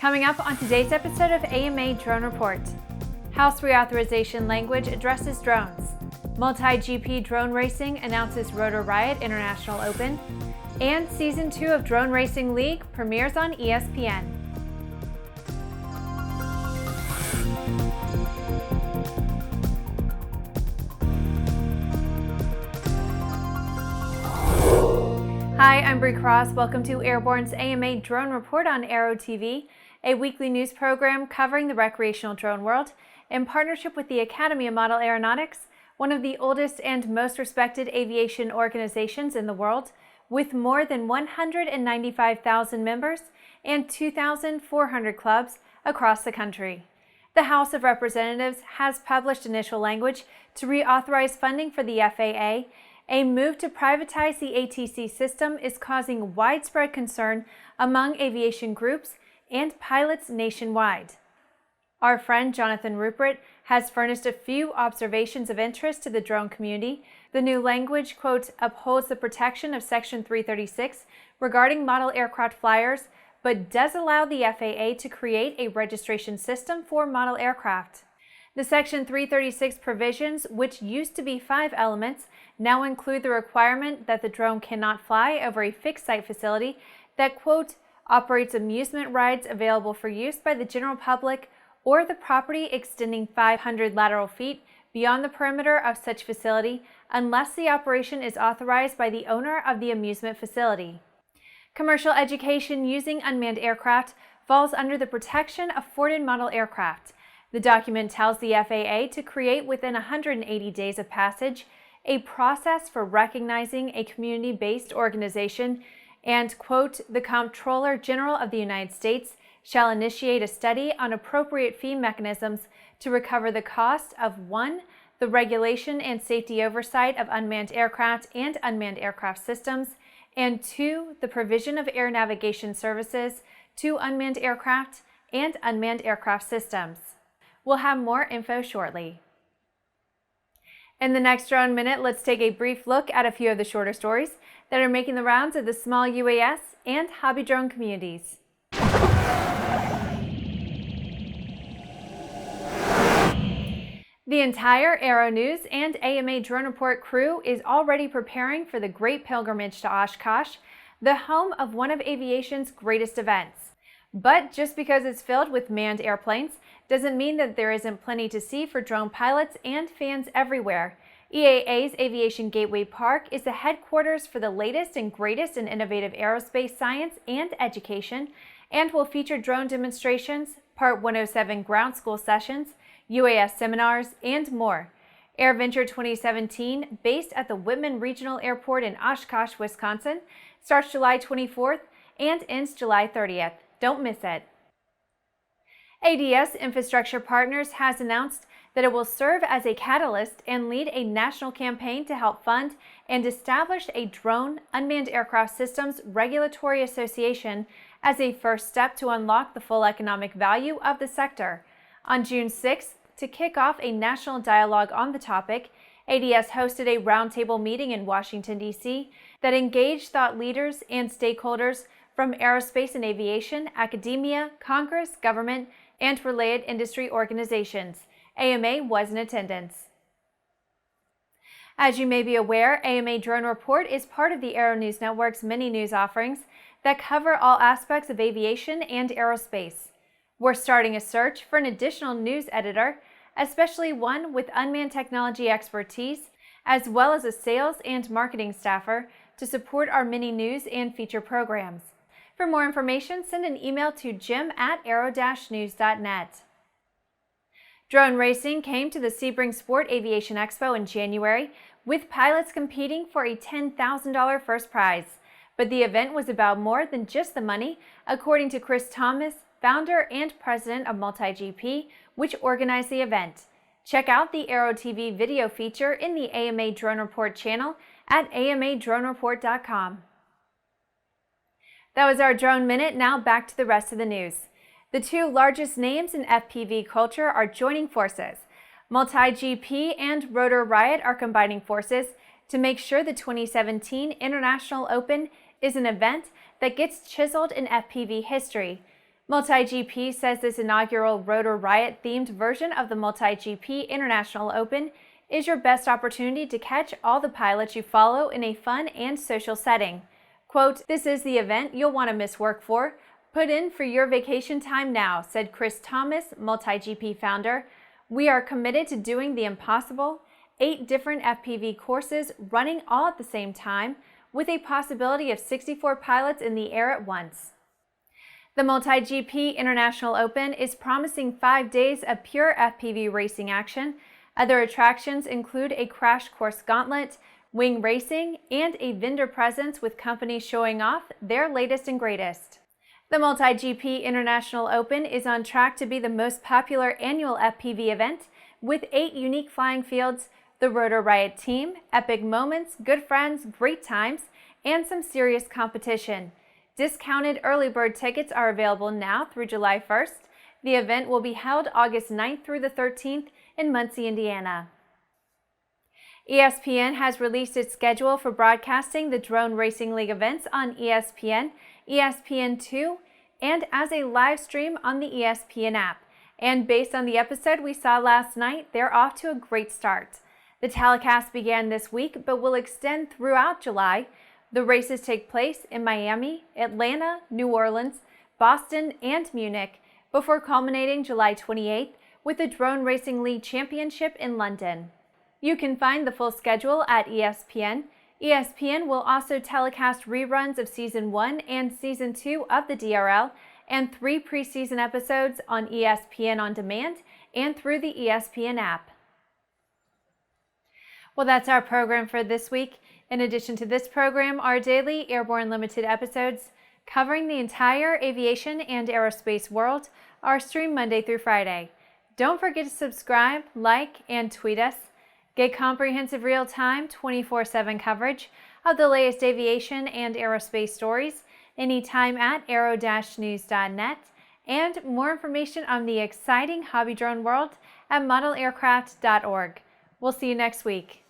Coming up on today's episode of AMA Drone Report. House reauthorization language addresses drones. MultiGP drone racing announces Rotor Riot International Open. And Season 2 of Drone Racing League premieres on ESPN. Hi, I'm Bree Cross. Welcome to Airborne's AMA Drone Report on Aero-TV, a weekly news program covering the recreational drone world in partnership with the Academy of Model Aeronautics, one of the oldest and most respected aviation organizations in the world, with more than 195,000 members and 2,400 clubs across the country. The House of Representatives has published initial language to reauthorize funding for the FAA. A move to privatize the ATC system is causing widespread concern among aviation groups and pilots nationwide. Our friend Jonathan Rupprecht has furnished a few observations of interest to the drone community. The new language, quote, upholds the protection of Section 336 regarding model aircraft flyers, but does allow the FAA to create a registration system for model aircraft. The Section 336 provisions, which used to be 5 elements, now include the requirement that the drone cannot fly over a fixed site facility that, quote, operates amusement rides available for use by the general public or the property extending 500 lateral feet beyond the perimeter of such facility unless the operation is authorized by the owner of the amusement facility. Commercial education using unmanned aircraft falls under the protection afforded model aircraft. The document tells the FAA to create within 180 days of passage a process for recognizing a community-based organization and, quote, the Comptroller General of the United States shall initiate a study on appropriate fee mechanisms to recover the cost of 1. The regulation and safety oversight of unmanned aircraft and unmanned aircraft systems, and 2. The provision of air navigation services to unmanned aircraft and unmanned aircraft systems. We'll have more info shortly. In the next Drone Minute, let's take a brief look at a few of the shorter stories that are making the rounds of the small UAS and hobby drone communities. The entire Aero-News and AMA Drone Report crew is already preparing for the Great Pilgrimage to Oshkosh, the home of one of aviation's greatest events. But just because it's filled with manned airplanes doesn't mean that there isn't plenty to see for drone pilots and fans everywhere. EAA's Aviation Gateway Park is the headquarters for the latest and greatest in innovative aerospace science and education, and will feature drone demonstrations, Part 107 ground school sessions, UAS seminars, and more. AirVenture 2017, based at the Whitman Regional Airport in Oshkosh, Wisconsin, starts July 24th and ends July 30th. Don't miss it. ADS Infrastructure Partners has announced that it will serve as a catalyst and lead a national campaign to help fund and establish a Drone Unmanned Aircraft Systems Regulatory Association as a first step to unlock the full economic value of the sector. On June 6th, to kick off a national dialogue on the topic, ADS hosted a roundtable meeting in Washington, D.C. that engaged thought leaders and stakeholders from aerospace and aviation, academia, Congress, government, and related industry organizations. AMA was in attendance. As you may be aware, AMA Drone Report is part of the Aero-News Network's many news offerings that cover all aspects of aviation and aerospace. We're starting a search for an additional news editor, especially one with unmanned technology expertise, as well as a sales and marketing staffer to support our mini news and feature programs. For more information, send an email to jim@aero-news.net. Drone racing came to the Sebring Sport Aviation Expo in January, with pilots competing for a $10,000 first prize. But the event was about more than just the money, according to Chris Thomas, founder and president of MultiGP, which organized the event. Check out the Aero-TV video feature in the AMA Drone Report channel at amadronereport.com. That was our Drone Minute. Now back to the rest of the news. The two largest names in FPV culture are joining forces. MultiGP and Rotor Riot are combining forces to make sure the 2017 International Open is an event that gets chiseled in FPV history. MultiGP says this inaugural Rotor Riot themed version of the MultiGP International Open is your best opportunity to catch all the pilots you follow in a fun and social setting. Quote, "This is the event you'll want to miss work for. Put in for your vacation time now," said Chris Thomas, MultiGP founder. "We are committed to doing the impossible. 8 different FPV courses running all at the same time, with a possibility of 64 pilots in the air at once." The MultiGP International Open is promising 5 days of pure FPV racing action. Other attractions include a crash course gauntlet, wing racing, and a vendor presence with companies showing off their latest and greatest. The MultiGP International Open is on track to be the most popular annual FPV event, with 8 unique flying fields, the Rotor Riot team, epic moments, good friends, great times, and some serious competition. Discounted early bird tickets are available now through July 1st. The event will be held August 9th through the 13th in Muncie, Indiana. ESPN has released its schedule for broadcasting the Drone Racing League events on ESPN, ESPN2, and as a live stream on the ESPN app. And based on the episode we saw last night, they're off to a great start. The telecast began this week but will extend throughout July. The races take place in Miami, Atlanta, New Orleans, Boston, and Munich, before culminating July 28th with the Drone Racing League Championship in London. You can find the full schedule at ESPN. ESPN will also telecast reruns of Season 1 and Season 2 of the DRL and 3 preseason episodes on ESPN On Demand and through the ESPN app. Well, that's our program for this week. In addition to this program, our daily Airborne Limited episodes covering the entire aviation and aerospace world are streamed Monday through Friday. Don't forget to subscribe, like, and tweet us. Get comprehensive real-time 24/7 coverage of the latest aviation and aerospace stories anytime at aero-news.net, and more information on the exciting hobby drone world at modelaircraft.org. We'll see you next week.